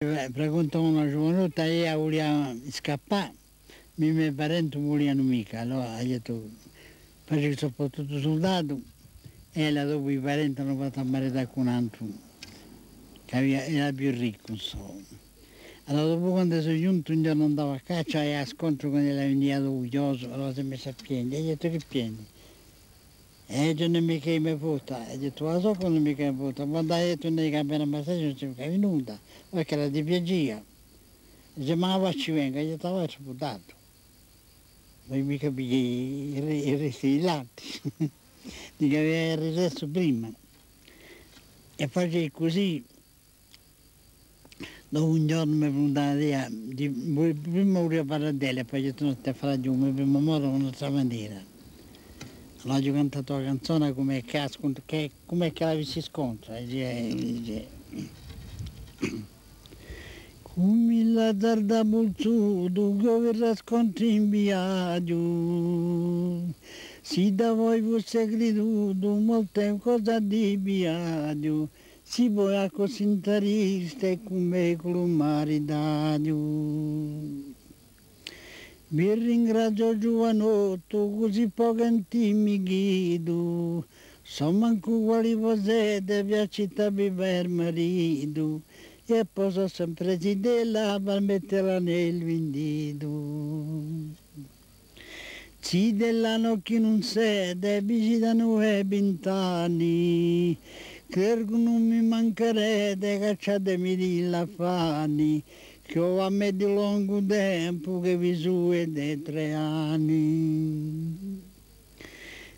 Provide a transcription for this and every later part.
Racconta una giovanotta e io volevo scappare, i miei parenti non volevano mica, allora ho detto, faccio soprattutto soldato e là dopo i parenti hanno fatto a maritare con un altro, che era più ricco, insomma. Allora dopo quando sono giunto un giorno andavo a caccia e a scontro con il veniato uglioso, allora si è messo a piangere, e ho detto che piangi? E io non mi che mi porta, ho detto la so quando mi che mi porta, quando hai detto nei campi di massaggio non si è venuta, perché era di piagia. Dice ma la ci venga, io ti faccio portato. Non mi capisci il resto dei latte, dico aveva il resto prima. E facevo così, dopo un giorno mi è venuta l'idea, prima volevo parlare di lei, e poi ho detto no, te farà giù, mi prima modo in un'altra maniera. Allora ho cantato la canzone come che la si scontra, dice, come la tarda bolsudo che verrà scontri in viaggio, si da voi fosse creduto molte cose di viaggio, si può a così interiste come con il maritario. Vi ringrazio giovanotto, così poco mi chiedo, so manco quali posete piacita per marito, e poi sono sempre zitella per metterla nel vendito. Ci dell'anno che non sede, visitano e 20 anni, credo che non mi mancherete, cacciatemi di lafani, che ho a me di lungo tempo che vi sue dei 3 anni.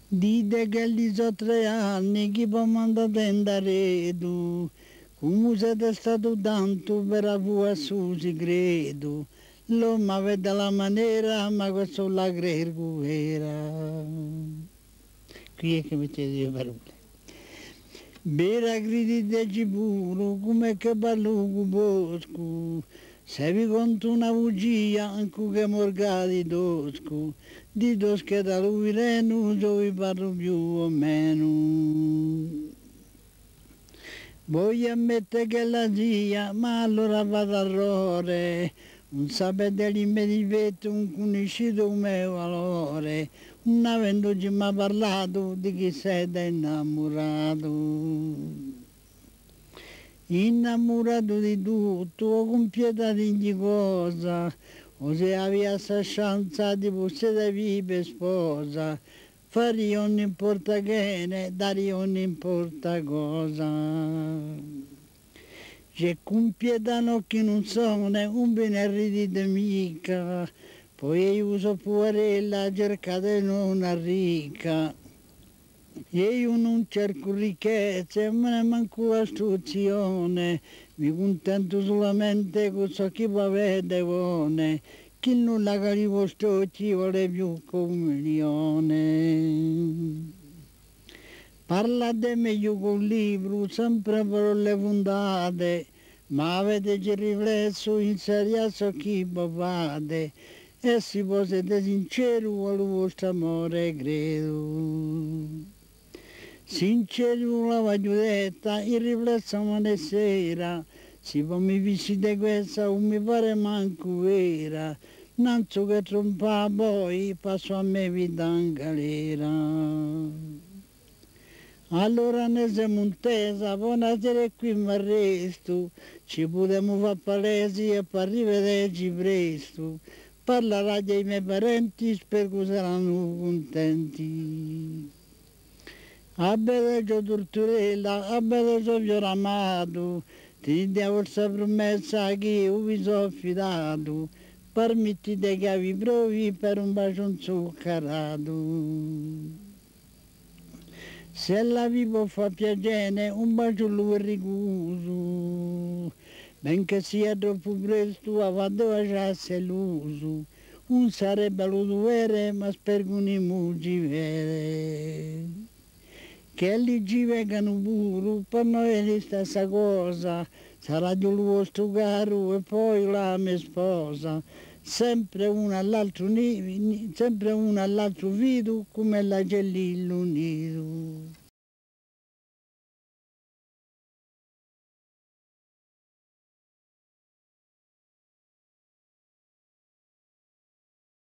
Dite che gli sono 3 anni, chi può mandare andare tu, come siete stato tanto per la tua Susi, credo. L'uomo aveva la maniera, ma questo la credo era. Qui è che mettete le parole. Vera crediteci pure, come che parlo con bosco, se vi conto una bugia, anche che morgati tosco, di tosche da lui renuso vi parlo più o meno. Voglio ammettere che la zia, ma allora vado a errore, non sapete l'immediato, un conosciuto come valore, non avendoci mai parlato di chi siete innamorato. Innamorato di tutto, o con pietà di ogni cosa, o se aveva sta chance di poter vivere sposa, fare non importa che ne, dare non importa cosa. C'è con pietà no che non sono un venerdì di mica, poi io uso puarella, cercate non ricca. Io non cerco ricchezze, me ne manco istruzione, mi contento solamente con ciò che può avere buone, chi non la carico sto ci vuole più comunione. Parlate meglio col libro, sempre parole fondate, ma avete già riflesso in serio su chi fate, e se voi siete sinceri con il vostro amore credo. Sincero la voglio detta, in riflessione sera, se poi mi visite questa non mi pare manco vera, non so che trompa poi passo a me vita in galera. Allora ne siamo intesa, buonasera qui mi arresto, ci potremo fare palesi e per rivederci presto. Parlerà dei miei parenti, spero che saranno contenti. A bella torturella, a bella fiore amato, ti diamo questa promessa che io vi sono affidato, permettete che vi provi per un bacio zuccherato. Se la vivo fa piacere, un bacio lo ricuso, benché sia troppo presto, avanti facesse l'uso, non sarebbe lo dovere, ma spero che non ci vede. Che lì ci vengano pure, per noi è la stessa cosa, sarà di un vostro caro e poi la mia sposa, sempre una all'altro sempre una all'altro vido come la gellillo nido.